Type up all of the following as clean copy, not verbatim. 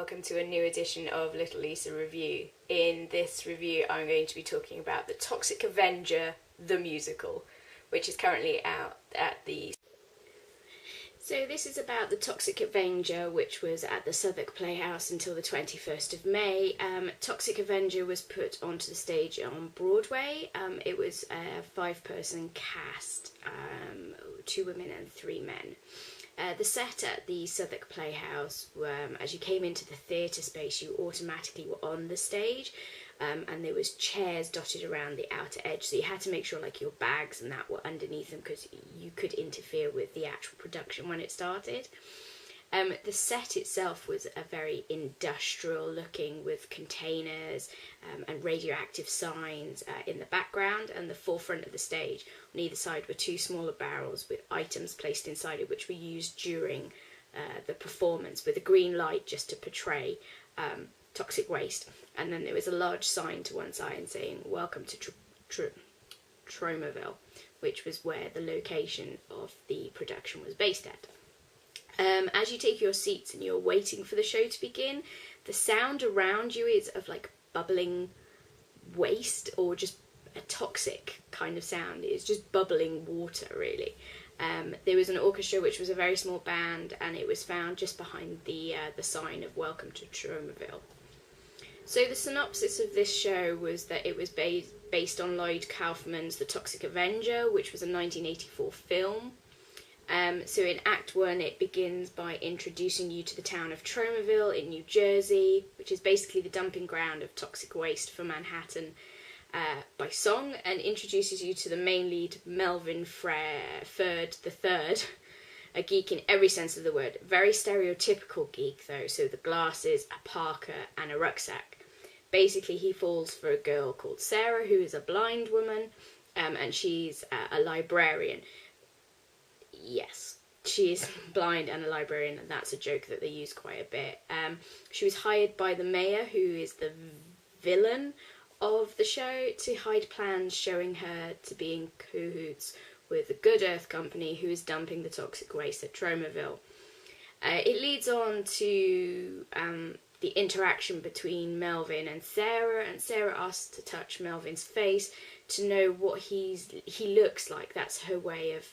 welcome to a new edition of Lil Lisa Review. In this review I'm going to be talking about the Toxic Avenger, the musical, which is currently out at the... So this is about the Toxic Avenger, which was at the Southwark Playhouse until the 21st of May. Toxic Avenger was put onto the stage on Broadway. It was a 5-person cast, 2 women and 3 men. The set at the Southwark Playhouse, as you came into the theatre space, you automatically were on the stage, and there was chairs dotted around the outer edge, so you had to make sure like your bags and that were underneath them because you could interfere with the actual production when it started. The set itself was a very industrial looking, with containers and radioactive signs in the background, and the forefront of the stage on either side were 2 smaller barrels with items placed inside it which were used during the performance, with a green light just to portray toxic waste. And then there was a large sign to one side saying "Welcome to Tromaville," which was where the location of the production was based at. As you take your seats and you're waiting for the show to begin, the sound around you is of like bubbling waste, or just a toxic kind of sound. It's just bubbling water, really. There was an orchestra, which was a very small band, and it was found just behind the sign of "Welcome to Tromaville." So the synopsis of this show was that it was based on Lloyd Kaufman's The Toxic Avenger, which was a 1984 film. So in Act 1 it begins by introducing you to the town of Tromaville in New Jersey, which is basically the dumping ground of toxic waste for Manhattan by song, and introduces you to the main lead, Melvin Ferd III, a geek in every sense of the word. Very stereotypical geek though, so the glasses, a parka and a rucksack. Basically he falls for a girl called Sarah, who is a blind woman, and she's a librarian. Yes, she is blind and a librarian, and that's a joke that they use quite a bit. She was hired by the mayor, who is the villain of the show, to hide plans showing her to be in cahoots with the Good Earth Company, who is dumping the toxic waste at Tromaville. It leads on to the interaction between Melvin and Sarah asks to touch Melvin's face to know what he looks like. That's her way of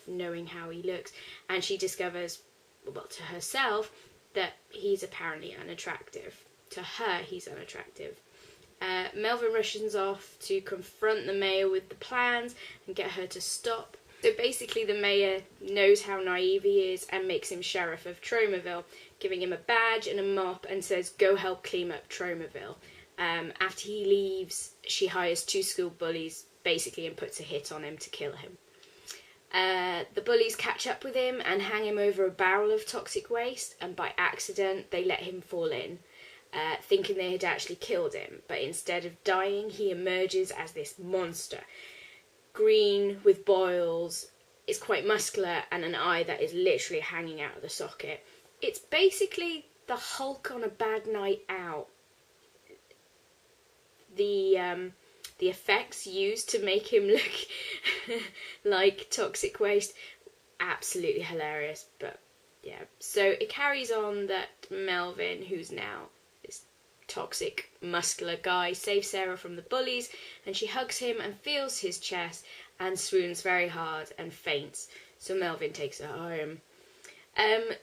knowing how he looks, and she discovers, well, to herself, that he's apparently unattractive. To her, he's unattractive. Melvin rushes off to confront the mayor with the plans and get her to stop. So basically the mayor knows how naive he is and makes him sheriff of Tromaville, giving him a badge and a mop and says, "Go help clean up Tromaville." After he leaves, she hires 2 school bullies basically and puts a hit on him to kill him. The bullies catch up with him and hang him over a barrel of toxic waste, and by accident they let him fall in, thinking they had actually killed him, but instead of dying he emerges as this monster, green with boils, is quite muscular, and an eye that is literally hanging out of the socket. It's basically the Hulk on a bad night out. The effects used to make him look like toxic waste, absolutely hilarious. But yeah, so it carries on that Melvin, who's now this toxic muscular guy, saves Sarah from the bullies, and she hugs him and feels his chest and swoons very hard and faints, so Melvin takes her home.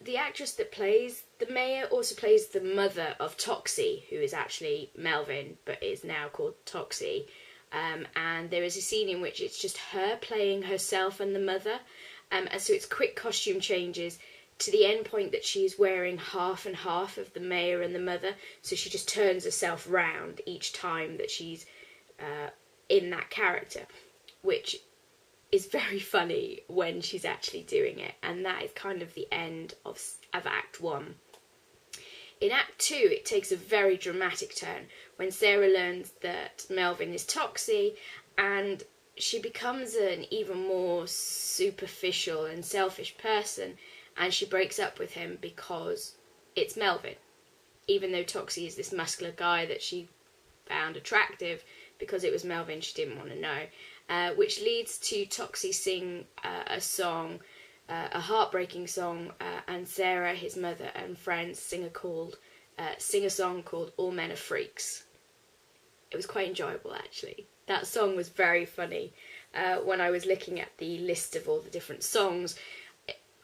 The actress that plays the mayor also plays the mother of Toxie, who is actually Melvin but is now called Toxie. And there is a scene in which it's just her playing herself and the mother, and so it's quick costume changes to the end point that she's wearing half and half of the mayor and the mother, so she just turns herself round each time that she's in that character, which is very funny when she's actually doing it. And that is kind of the end of Act 1. In Act 2, it takes a very dramatic turn when Sarah learns that Melvin is Toxie, and she becomes an even more superficial and selfish person, and she breaks up with him because it's Melvin. Even though Toxie is this muscular guy that she found attractive, because it was Melvin she didn't want to know. Which leads to Toxie sing a song, a heartbreaking song, and Sarah, his mother and friends sing a called sing a song called All Men Are Freaks. It was quite enjoyable, actually. That song was very funny. When I was looking at the list of all the different songs,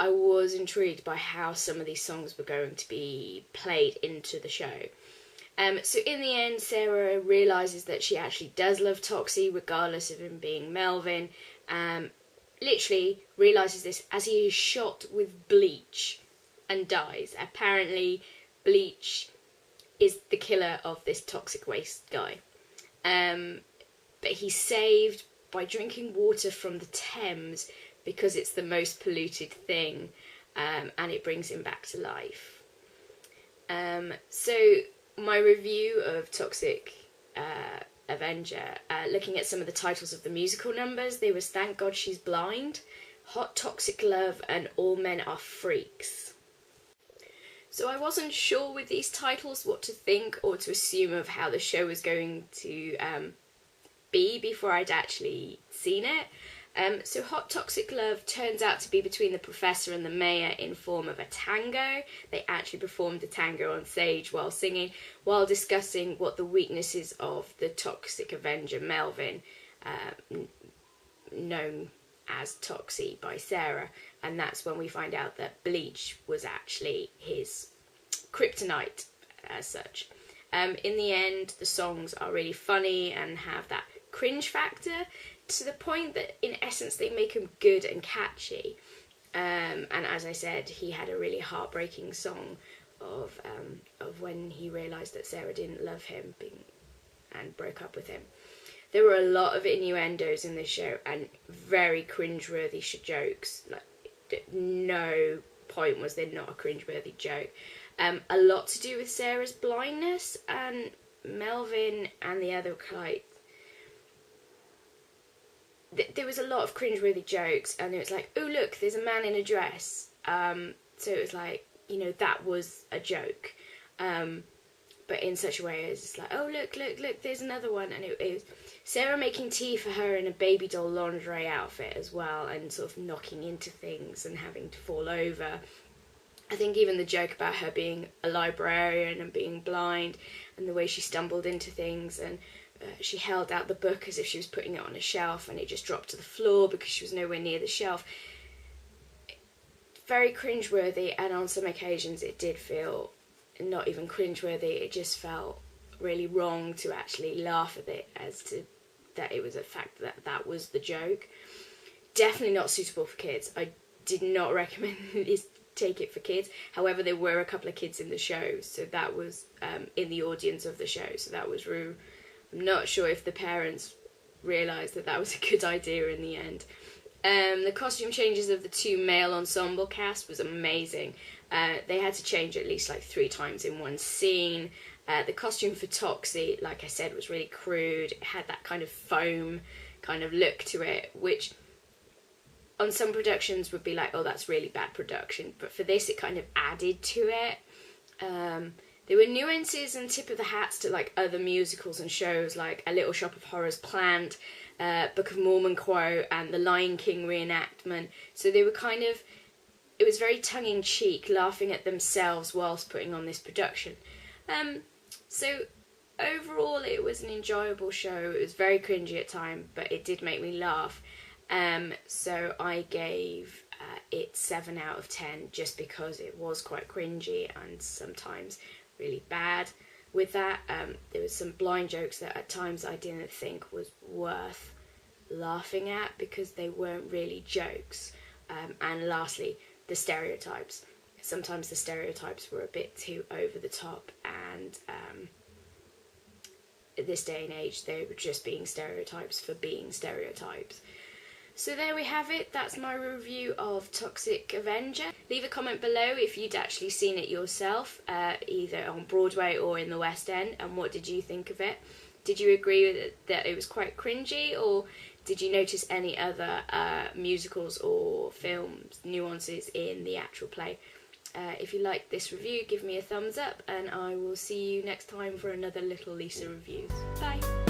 I was intrigued by how some of these songs were going to be played into the show. So in the end, Sarah realises that she actually does love Toxie, regardless of him being Melvin. Literally realises this as he is shot with bleach and dies. Apparently, bleach is the killer of this toxic waste guy. But he's saved by drinking water from the Thames because it's the most polluted thing, and it brings him back to life. So my review of Toxic Avenger, looking at some of the titles of the musical numbers, they was Thank God She's Blind, Hot Toxic Love, and All Men Are Freaks. So I wasn't sure with these titles what to think or to assume of how the show was going to be before I'd actually seen it. So Hot Toxic Love turns out to be between the Professor and the Mayor in form of a tango. They actually performed a tango on stage while singing, while discussing what the weaknesses of the Toxic Avenger Melvin, known as Toxie by Sarah, and that's when we find out that bleach was actually his kryptonite as such. In the end, the songs are really funny and have that cringe factor, to the point that in essence they make him good and catchy. And as I said, he had a really heartbreaking song of when he realised that Sarah didn't love him and broke up with him. There were a lot of innuendos in this show and very cringeworthy jokes. Like, no point was there not a cringeworthy joke. A lot to do with Sarah's blindness, and Melvin and the other kite. There was a lot of cringeworthy jokes, and it was like, oh look, there's a man in a dress. So it was like, you know, that was a joke. But in such a way as it's like, oh look, there's another one. And it was Sarah making tea for her in a baby doll lingerie outfit as well, and sort of knocking into things and having to fall over. I think even the joke about her being a librarian and being blind, and the way she stumbled into things, and she held out the book as if she was putting it on a shelf, and it just dropped to the floor because she was nowhere near the shelf. Very cringeworthy, and on some occasions it did feel not even cringeworthy, it just felt really wrong to actually laugh at it, as to that it was a fact that that was the joke. Definitely not suitable for kids. I did not recommend take it for kids. However, there were a couple of kids in the show, so that was in the audience of the show, so that was rude. I'm not sure if the parents realised that that was a good idea in the end. The costume changes of the two male ensemble cast was amazing. They had to change at least like 3 times in one scene. The costume for Toxie, like I said, was really crude. It had that kind of foam kind of look to it, which on some productions would be like, oh, that's really bad production. But for this, it kind of added to it. There were nuances and tip of the hats to like other musicals and shows like A Little Shop of Horrors Planned, Book of Mormon quote, and the Lion King reenactment. So they were kind of, it was very tongue-in-cheek, laughing at themselves whilst putting on this production. So overall it was an enjoyable show. It was very cringy at times, but it did make me laugh. So I gave it 7 out of 10 just because it was quite cringy and sometimes really bad. With that, there was some blind jokes that at times I didn't think was worth laughing at because they weren't really jokes. And lastly, the stereotypes. Sometimes the stereotypes were a bit too over the top, and at this day and age they were just being stereotypes for being stereotypes. So there we have it, that's my review of Toxic Avenger. Leave a comment below if you'd actually seen it yourself, either on Broadway or in the West End, and what did you think of it? Did you agree with it, that it was quite cringy, or did you notice any other musicals or films nuances in the actual play? If you liked this review, give me a thumbs up, and I will see you next time for another Little Lisa reviews. Bye!